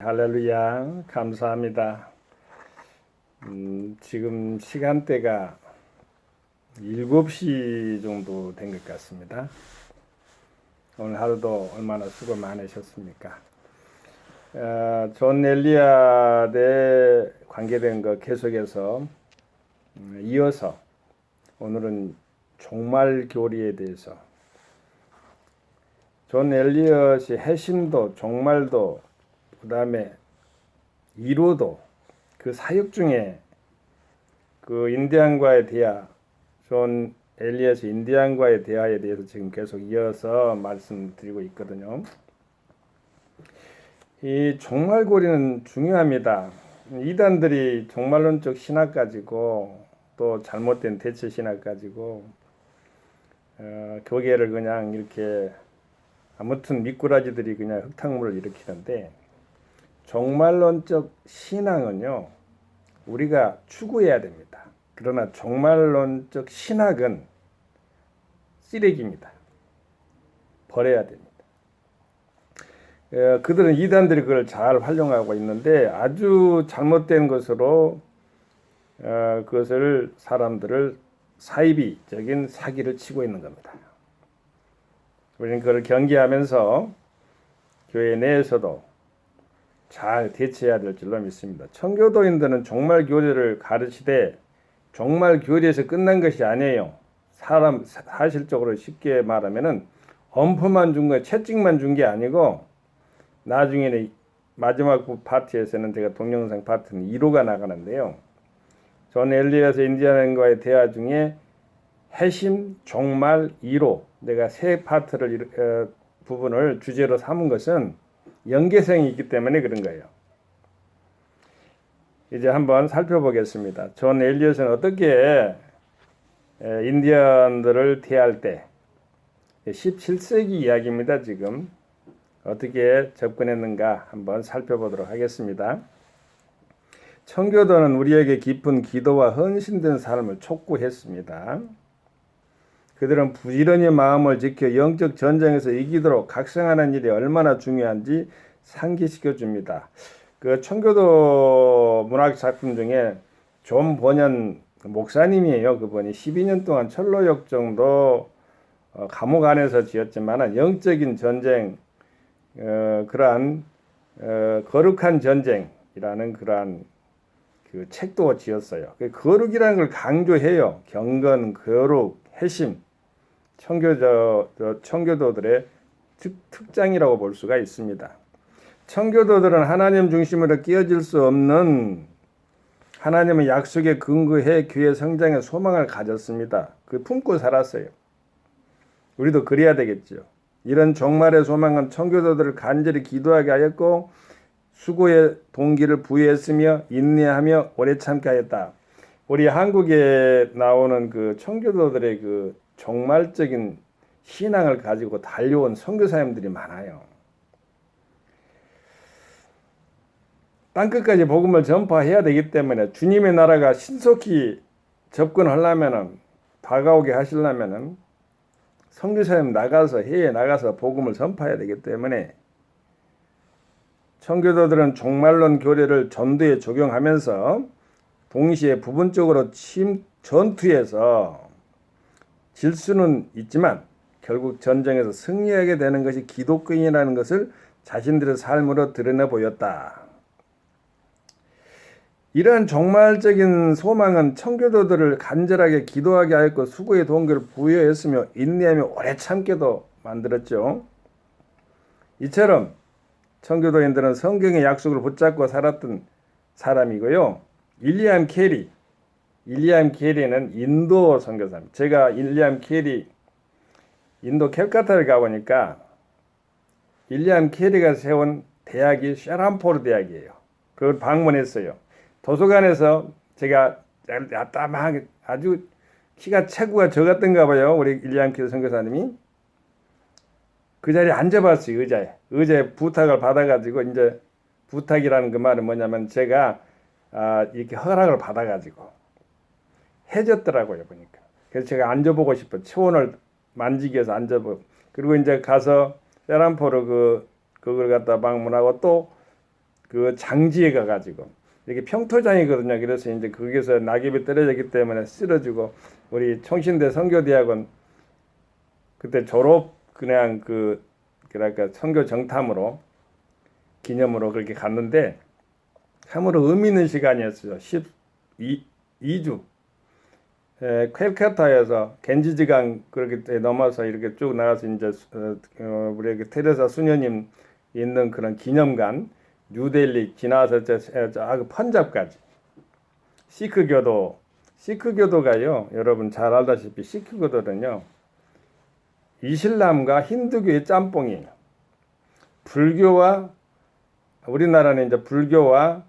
할렐루야, 감사합니다. 지금 시간대가 7시 정도 된 것 같습니다. 오늘 하루도 얼마나 수고 많으셨습니까? 존 엘리야에 관계된 거 계속해서 이어서 오늘은 종말 교리에 대해서 존 엘리엇이 해심도 종말도 그 다음에 이로도 그 사역 중에 그 인디안과의 대화, 존 엘리엇의 인디안과의 대화에 대해서 지금 계속 이어서 말씀드리고 있거든요. 이 종말고리는 중요합니다. 이단들이 종말론적 신학 가지고 또 잘못된 대체 신학 가지고 교계를 그냥 이렇게 아무튼 미꾸라지들이 그냥 흙탕물을 일으키는데, 종말론적 신앙은요 우리가 추구해야 됩니다. 그러나 종말론적 신학은 쓰레기입니다. 버려야 됩니다. 그들은 이단들이 그걸 잘 활용하고 있는데 아주 잘못된 것으로 그것을 사람들을 사이비적인 사기를 치고 있는 겁니다. 우리는 그걸 경계하면서 교회 내에서도 잘 대처해야 될 줄로 믿습니다. 청교도인들은 종말 교리를 가르치되 종말 교리에서 끝난 것이 아니에요. 사실적으로 쉽게 말하면은 엄포만 준 거예요. 채찍만 준 게 아니고 나중에는 마지막 파트에서는 제가 동영상 파트는 2로가 나가는데요. 존 엘리엇의 인디안과의 대화 중에 해심, 종말, 2로 내가 세 파트를 부분을 주제로 삼은 것은 연계성이 있기 때문에 그런 거예요. 이제 한번 살펴보겠습니다. 존 엘리엇은 어떻게 인디언들을 대할 때 17세기 이야기입니다. 지금 어떻게 접근했는가 한번 살펴보도록 하겠습니다. 청교도는 우리에게 깊은 기도와 헌신된 삶을 촉구했습니다. 그들은 부지런히 마음을 지켜 영적 전쟁에서 이기도록 각성하는 일이 얼마나 중요한지 상기시켜 줍니다. 그 청교도 문학 작품 중에 존 번연 목사님이에요. 그분이 12년 동안 철로역 정도 감옥 안에서 지었지만 영적인 전쟁, 그러한 거룩한 전쟁이라는 그러한 그 책도 지었어요. 그 거룩이라는 걸 강조해요. 경건, 거룩, 회심. 청교도들의 특장이라고 볼 수가 있습니다. 청교도들은 하나님 중심으로 끼어질 수 없는 하나님의 약속에 근거해 교회 성장의 소망을 가졌습니다. 그 품고 살았어요. 우리도 그래야 되겠죠. 이런 종말의 소망은 청교도들을 간절히 기도하게 하였고 수고의 동기를 부여했으며 인내하며 오래 참게 하였다. 우리 한국에 나오는 그 청교도들의 그 종말적인 신앙을 가지고 달려온 선교사님들이 많아요. 땅끝까지 복음을 전파해야 되기 때문에 주님의 나라가 신속히 접근하려면은 다가오게 하시려면은 선교사님 나가서 해외에 나가서 복음을 전파해야 되기 때문에 청교도들은 종말론 교리를 전도에 적용하면서 동시에 부분적으로 전투에서 질 수는 있지만 결국 전쟁에서 승리하게 되는 것이 기독교인이라는 것을 자신들의 삶으로 드러내 보였다. 이러한 종말적인 소망은 청교도들을 간절하게 기도하게 하였고 수고의 동기를 부여했으며 인내하며 오래 참게도 만들었죠. 이처럼 청교도인들은 성경의 약속을 붙잡고 살았던 사람이고요. 윌리엄 캐리는 인도 선교사입니다. 제가 윌리엄 캐리 인도 캘카타를 가보니까 윌리엄 캐리가 세운 대학이 샤람포르 대학이에요. 그걸 방문했어요. 도서관에서 제가 야따하게 아주 키가 체구가 적었던가 봐요. 우리 윌리엄 캐리 선교사님이 그 자리에 앉아봤어요. 의자에 부탁을 받아가지고, 이제 부탁이라는 그 말은 뭐냐면 제가 이렇게 허락을 받아가지고 해줬더라고요. 보니까. 그래서 제가 앉아보고 싶어. 초원을 만지기 위해서 앉아보고, 그리고 이제 가서 세란포르 그걸 갖다 방문하고 또 그 장지에 가가지고 이렇게 평토장이거든요. 그래서 이제 거기서 낙엽이 떨어졌기 때문에 쓰러지고 우리 총신대 선교대학원 그때 졸업 그냥 그 뭐랄까 선교 정탐으로 기념으로 그렇게 갔는데 참으로 의미 있는 시간이었어요. 2주 캘커타에서 겐지지강 그렇게 넘어서 이렇게 쭉 나가서 이제 우리 테레사 수녀님 있는 그런 기념관 뉴델리 지나서 저 펀잡까지 시크교도가요. 여러분 잘 알다시피 시크교도는요. 이슬람과 힌두교의 짬뽕이에요. 불교와 우리나라는 이제 불교와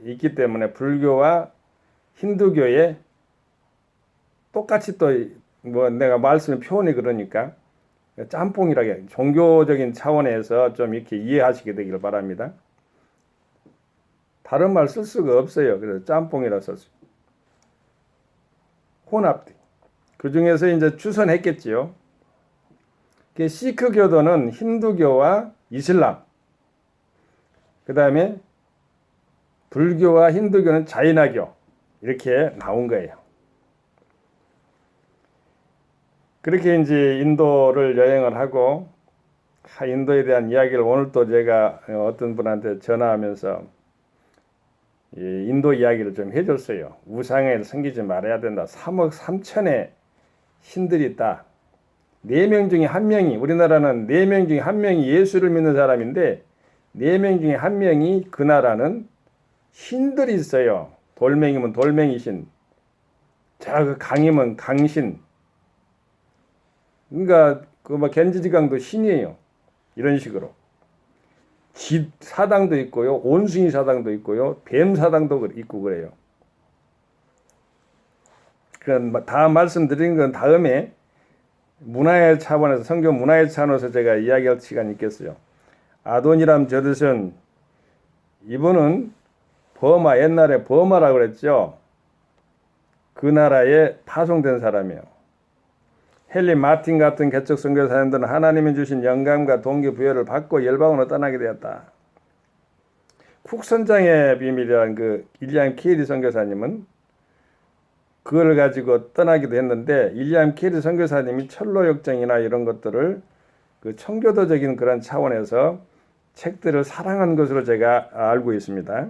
있기 때문에 불교와 힌두교의 똑같이 또 뭐 내가 말씀 표현이 그러니까 짬뽕이라게 종교적인 차원에서 좀 이렇게 이해하시게 되기를 바랍니다. 다른 말 쓸 수가 없어요. 그래서 짬뽕이라 썼어요. 혼합. 그 중에서 이제 추선했겠지요. 시크교도는 힌두교와 이슬람. 그 다음에 불교와 힌두교는 자이나교. 이렇게 나온 거예요. 그렇게 이제 인도를 여행을 하고 인도에 대한 이야기를 오늘 또 제가 어떤 분한테 전화하면서 인도 이야기를 좀 해줬어요. 우상을 섬기지 말아야 된다. 3억 3천의 신들이 있다. 4명 중에 1명이 우리나라는 4명 중에 1명이 예수를 믿는 사람인데 4명 중에 1명이 그 나라는 신들이 있어요. 돌멩이면 돌멩이신, 그 강이면 강신. 그러니까 그 뭐 겐지지강도 신이에요. 이런 식으로. 집 사당도 있고요, 온숭이 사당도 있고요, 뱀 사당도 있고 그래요. 그건 다 말씀드린 건 다음에 문화의 차원에서 성경 문화의 차원에서 제가 이야기할 시간이 있겠어요. 아도니람 저듯은 이분은 버마 옛날에 버마라고 그랬죠. 그 나라에 파송된 사람이에요. 헨리 마틴 같은 개척 선교사님들은 하나님이 주신 영감과 동기부여를 받고 열방으로 떠나게 되었다. 쿡 선장의 비밀이라는 그 윌리엄 케리 선교사님은 그걸 가지고 떠나기도 했는데 윌리엄 케리 선교사님이 철로 역정이나 이런 것들을 그 청교도적인 그런 차원에서 책들을 사랑한 것으로 제가 알고 있습니다.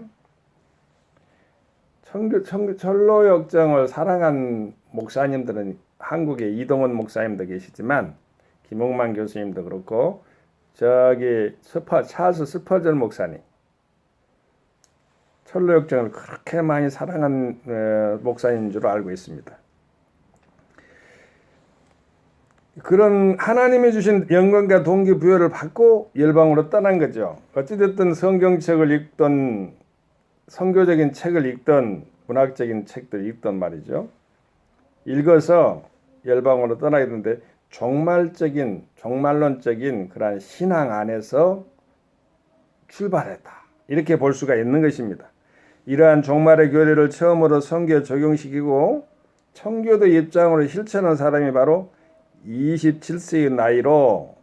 철로 역정을 사랑한 목사님들은 한국에 이동원 목사님도 계시지만 김홍만 교수님도 그렇고 저기 찰스 스퍼전 목사님 철로 역정을 그렇게 많이 사랑한 목사님인 줄 알고 있습니다. 그런 하나님이 주신 영광과 동기부여를 받고 열방으로 떠난 거죠. 어찌됐든 성경책을 읽던 선교적인 책을 읽던 문학적인 책들 읽던 말이죠. 읽어서 열방으로 떠나게 되는데 종말론적인 그러한 신앙 안에서 출발했다. 이렇게 볼 수가 있는 것입니다. 이러한 종말의 교리를 처음으로 선교에 적용시키고 청교도 입장으로 실천한 사람이 바로 27세의 나이로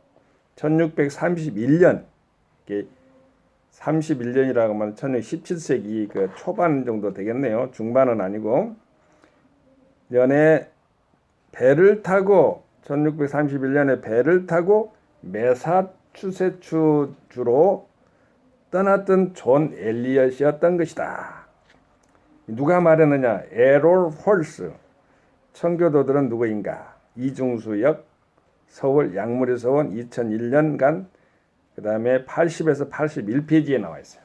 1631년 31년이라고 하면 1617세기 그 초반 정도 되겠네요. 중반은 아니고 연에 배를 타고 1631년에 배를 타고 매사추세츠주로 떠났던 존 엘리엇이었던 것이다. 누가 말했느냐? 에롤 홀스. 청교도들은 누구인가? 이중수역, 서울 양무리 서원 2001년간 그 다음에 80에서 81페이지에 나와 있어요.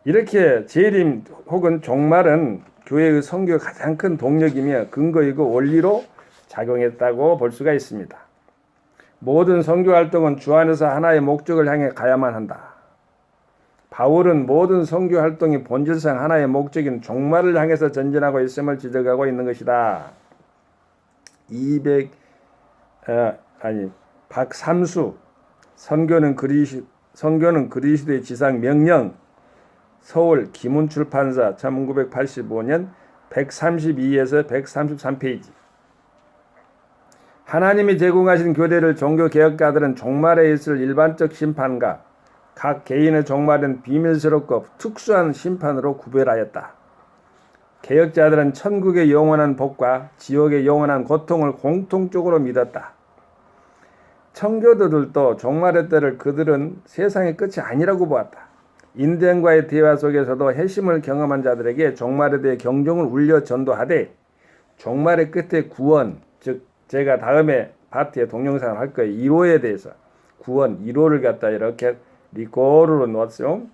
이렇게 재림 혹은 종말은 교회의 선교의 가장 큰 동력이며 근거이고 원리로 작용했다고 볼 수가 있습니다. 모든 선교 활동은 주 안에서 하나의 목적을 향해 가야만 한다. 바울은 모든 선교 활동이 본질상 하나의 목적인 종말을 향해서 전진하고 있음을 지적하고 있는 것이다. 박삼수 선교는 그리스도의 지상 명령 서울 기문출판사 1985년 132에서 133페이지. 하나님이 제공하신 교례를 종교개혁가들은 종말에 있을 일반적 심판과 각 개인의 종말은 비밀스럽고 특수한 심판으로 구별하였다. 개혁자들은 천국의 영원한 복과 지옥의 영원한 고통을 공통적으로 믿었다. 청교도들도 종말의 때를 그들은 세상의 끝이 아니라고 보았다. 인디언과의 대화 속에서도 해심을 경험한 자들에게 종말에 대해 경종을 울려 전도하되 종말의 끝에 구원, 즉 제가 다음에 파트에 동영상을 할 거예요. 1호에 대해서 구원 1호를 갖다 이렇게 리코르로 놓았죠.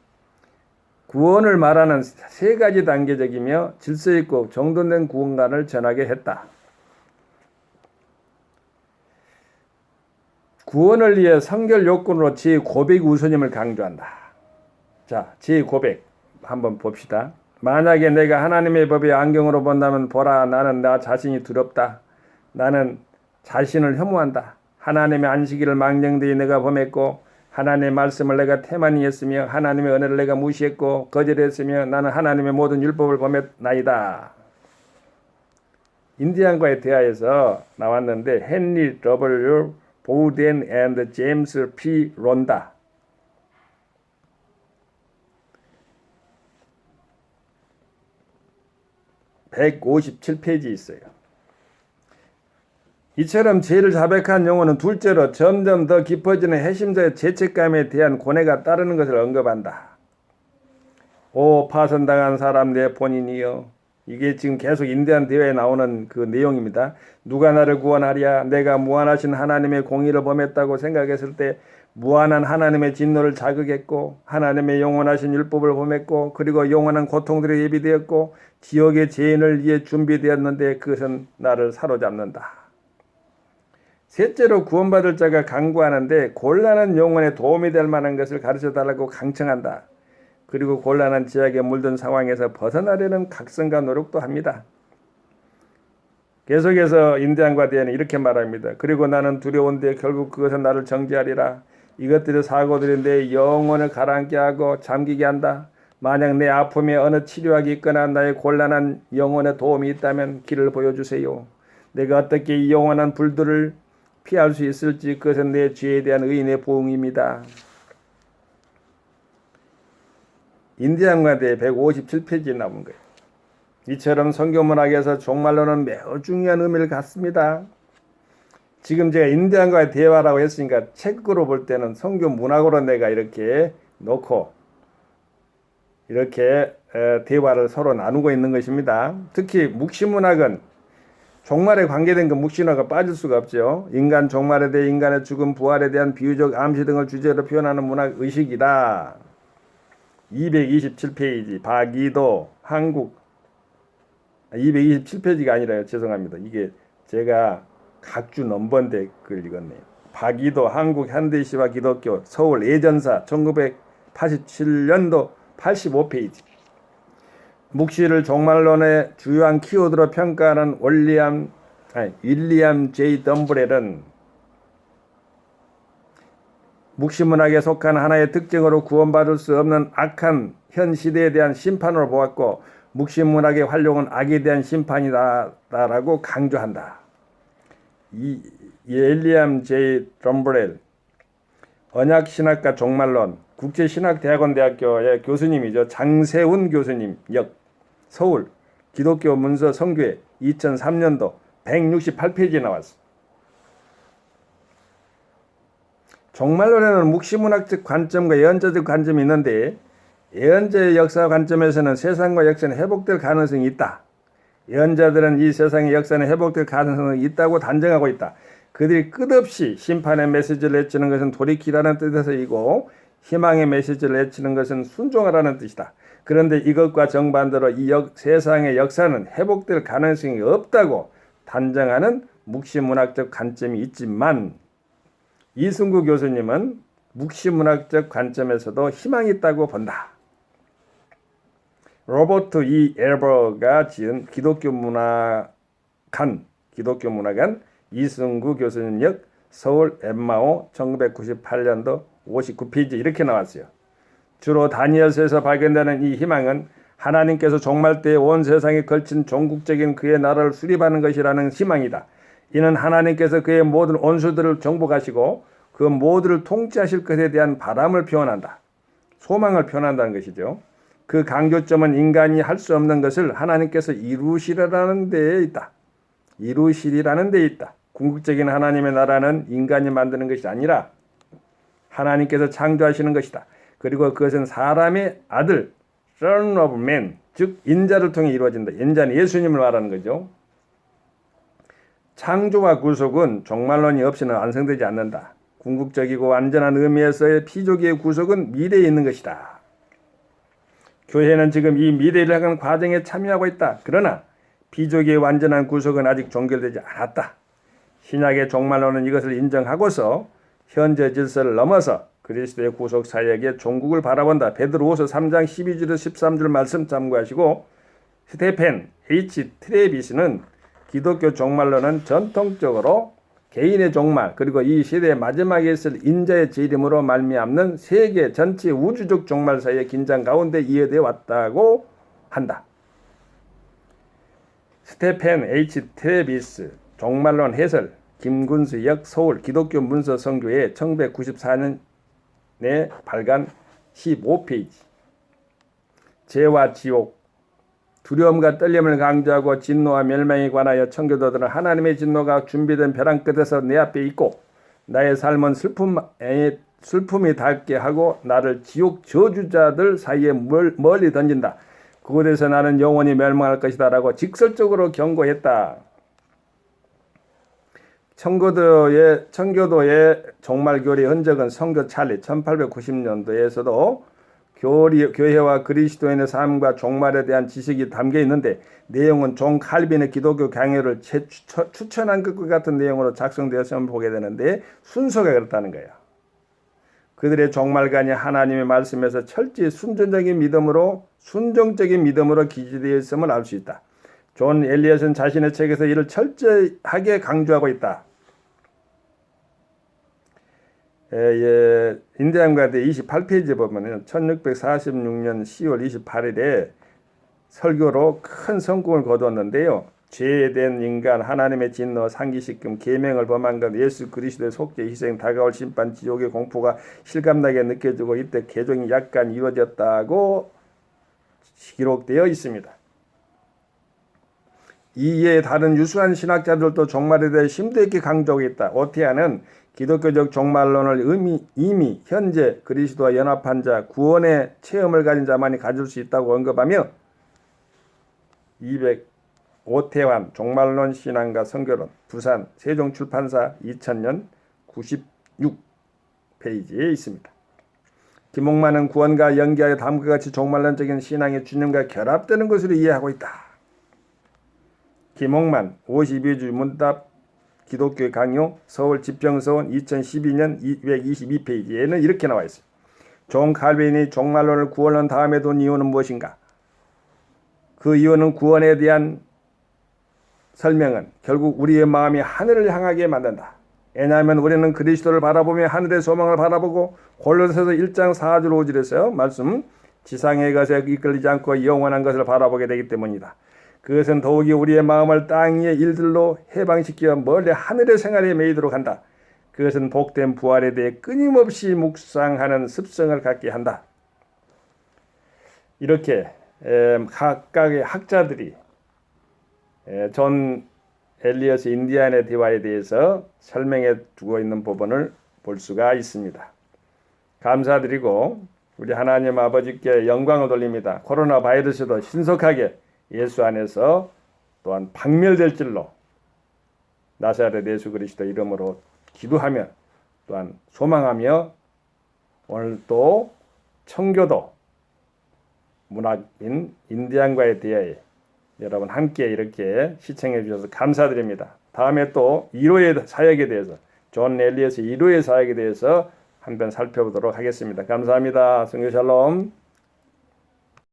구원을 말하는 세 가지 단계적이며 질서 있고 정돈된 구원관을 전하게 했다. 구원을 위해 성결 요건으로 제500 우선임을 강조한다. 자, 제500 한번 봅시다. 만약에 내가 하나님의 법의 안경으로 본다면 보라, 나는 나 자신이 두렵다. 나는 자신을 혐오한다. 하나님의 안식일을 망령되이 내가 범했고 하나님의 말씀을 내가 태만히 했으며 하나님의 은혜를 내가 무시했고 거절했으며 나는 하나님의 모든 율법을 범했나이다. 인디언과의 대화에서 나왔는데 헨리 W. 보우덴 and 제임스 P. 론다 157페이지 있어요. 이처럼 죄를 자백한 영혼은 둘째로 점점 더 깊어지는 해심자의 죄책감에 대한 고뇌가 따르는 것을 언급한다. 오 파선당한 사람 내 본인이여. 이게 지금 계속 인디언 대화에 나오는 그 내용입니다. 누가 나를 구원하랴. 내가 무한하신 하나님의 공의를 범했다고 생각했을 때 무한한 하나님의 진노를 자극했고 하나님의 영원하신 율법을 범했고 그리고 영원한 고통들에 예비되었고 지옥의 죄인을 위해 준비되었는데 그것은 나를 사로잡는다. 셋째로 구원받을 자가 간구하는데 곤란한 영혼에 도움이 될 만한 것을 가르쳐달라고 강청한다. 그리고 곤란한 제약에 물든 상황에서 벗어나려는 각성과 노력도 합니다. 계속해서 인디언과 대화는 이렇게 말합니다. 그리고 나는 두려운데 결국 그것은 나를 정죄하리라. 이것들의 사고들이 내 영혼을 가라앉게 하고 잠기게 한다. 만약 내 아픔에 어느 치료약이 있거나 나의 곤란한 영혼에 도움이 있다면 길을 보여주세요. 내가 어떻게 이 영원한 불들을 피할 수 있을지 그것은 내 죄에 대한 의인의 보응입니다. 인디언과 대해 157페이지에 나온 거예요. 이처럼 성경문학에서 종말론은 매우 중요한 의미를 갖습니다. 지금 제가 인디언과의 대화라고 했으니까 책으로 볼 때는 성경문학으로 내가 이렇게 놓고 이렇게 대화를 서로 나누고 있는 것입니다. 특히 묵시문학은 종말에 관계된 그 묵시문학과 빠질 수가 없죠. 인간 종말에 대해 인간의 죽음, 부활에 대한 비유적 암시 등을 주제로 표현하는 문학 의식이다. 227페이지 박이도 한국 227페이지가 아니라요. 죄송합니다. 이게 제가 각주 넘버인데 그걸 읽었네요. 박이도 한국 현대시와 기독교 서울 예전사 1987년도 85페이지. 묵시를 종말론의 주요한 키워드로 평가하는 윌리엄 J. 덤브렐은 묵시문학에 속한 하나의 특징으로 구원받을 수 없는 악한 현 시대에 대한 심판으로 보았고 묵시문학의 활용은 악에 대한 심판이다라고 강조한다. 이 윌리엄 J. 덤브렐 언약신학과 종말론 국제신학대학원대학교의 교수님이죠. 장세훈 교수님 역 서울 기독교 문서 성교회 2003년도 168페이지에 나왔어. 종말론에는 묵시문학적 관점과 예언자적 관점이 있는데 예언자의 역사 관점에서는 세상과 역사는 회복될 가능성이 있다. 예언자들은 이 세상의 역사는 회복될 가능성이 있다고 단정하고 있다. 그들이 끝없이 심판의 메시지를 내치는 것은 돌이키라는 뜻에서이고 희망의 메시지를 내치는 것은 순종하라는 뜻이다. 그런데 이것과 정반대로 이 세상의 역사는 회복될 가능성이 없다고 단정하는 묵시문학적 관점이 있지만 이승구 교수님은 묵시문학적 관점에서도 희망이 있다고 본다. 로버트 E. 엘버가 지은 기독교문학관 이승구 교수님 역 서울 엠마오 1998년도 59페이지 이렇게 나왔어요. 주로 다니엘서에서 발견되는 이 희망은 하나님께서 종말 때에 온 세상에 걸친 종국적인 그의 나라를 수립하는 것이라는 희망이다. 이는 하나님께서 그의 모든 원수들을 정복하시고 그 모두를 통치하실 것에 대한 바람을 표현한다. 소망을 표현한다는 것이죠. 그 강조점은 인간이 할 수 없는 것을 하나님께서 이루시리라는 데에 있다. 이루시리라는 데에 있다. 궁극적인 하나님의 나라는 인간이 만드는 것이 아니라 하나님께서 창조하시는 것이다. 그리고 그것은 사람의 아들, Son of Man, 즉 인자를 통해 이루어진다. 인자는 예수님을 말하는 거죠. 창조와 구속은 종말론이 없이는 완성되지 않는다. 궁극적이고 완전한 의미에서의 피조기의 구속은 미래에 있는 것이다. 교회는 지금 이 미래를 향하는 과정에 참여하고 있다. 그러나 피조기의 완전한 구속은 아직 종결되지 않았다. 신약의 종말론은 이것을 인정하고서 현재 질서를 넘어서 그리스도의 구속 사역의 종국을 바라본다. 베드로후서 3장 12절에서 13절 말씀 참고하시고, 스테펜 H. 트레비스는 기독교 종말론은 전통적으로 개인의 종말 그리고 이 시대의 마지막에 있을 인자의 재림으로 말미암는 세계 전체 우주적 종말 사이의 긴장 가운데 이해되어 왔다고 한다. 스테펜 H. 트레비스 종말론 해설 김군수 역 서울 기독교 문서 선교회 1994년에 발간 15페이지. 죄와 지옥, 두려움과 떨림을 강조하고 진노와 멸망에 관하여 청교도들은 하나님의 진노가 준비된 벼랑 끝에서 내 앞에 있고 나의 삶은 슬픔이 닿게 하고 나를 지옥 저주자들 사이에 멀리 던진다. 그곳에서 나는 영원히 멸망할 것이다 라고 직설적으로 경고했다. 청교도의 종말교리의 흔적은 선교 찰리 1890년도에서도 교회와 그리스도인의 삶과 종말에 대한 지식이 담겨 있는데 내용은 존 칼빈의 기독교 강요를 추천한 것과 같은 내용으로 작성되었음을 보게 되는데 순서가 그렇다는 거예요. 그들의 종말관이 하나님의 말씀에서 철저히 순종적인 믿음으로 기지되어 있음을 알 수 있다. 존 엘리엇은 자신의 책에서 이를 철저하게 강조하고 있다. 인디안가대 28페이지에 보면 1646년 10월 28일에 설교로 큰 성공을 거두었는데요. 죄된 인간, 하나님의 진노, 상기시킴, 계명을 범한 것, 예수 그리스도의 속죄, 희생, 다가올 심판, 지옥의 공포가 실감나게 느껴지고 이때 개종이 약간 이루어졌다고 기록되어 있습니다. 이에 다른 유수한 신학자들도 종말에 대해 심도 있게 강조하고 있다. 오티아는 기독교적 종말론을 이미 현재 그리스도와 연합한 자, 구원의 체험을 가진 자만이 가질 수 있다고 언급하며 오태환 종말론 신앙과 선교론 부산 세종출판사 2000년 96페이지에 있습니다. 김홍만은 구원과 연계하여 다음과 같이 종말론적인 신앙의 주님과 결합되는 것으로 이해하고 있다. 김홍만 52주 문답 기독교의 강요 서울 지평서원 2012년 222페이지에는 이렇게 나와 있어요. 존 칼빈이 종말론을 구원론 다음에 둔 이유는 무엇인가? 그 이유는 구원에 대한 설명은 결국 우리의 마음이 하늘을 향하게 만든다. 왜냐하면 우리는 그리스도를 바라보며 하늘의 소망을 바라보고 골로새서 1장 4절 5절에서 말씀 지상의 것에 이끌리지 않고 영원한 것을 바라보게 되기 때문이다. 그것은 더욱이 우리의 마음을 땅 위의 일들로 해방시켜 멀리 하늘의 생활에 매이도록 한다. 그것은 복된 부활에 대해 끊임없이 묵상하는 습성을 갖게 한다. 이렇게 각각의 학자들이 존 엘리엇의 인디안의 대화에 대해서 설명해 두고 있는 부분을 볼 수가 있습니다. 감사드리고 우리 하나님 아버지께 영광을 돌립니다. 코로나 바이러스도 신속하게 예수 안에서 또한 박멸될 줄로 나사렛 예수 그리스도 이름으로 기도하며 또한 소망하며 오늘 또 청교도 문학인 인디안과의 대화에 여러분 함께 이렇게 시청해 주셔서 감사드립니다. 다음에 또 1호의 사역에 대해서 존 엘리엇의 1호의 사역에 대해서 한번 살펴보도록 하겠습니다. 감사합니다. 성교 샬롬.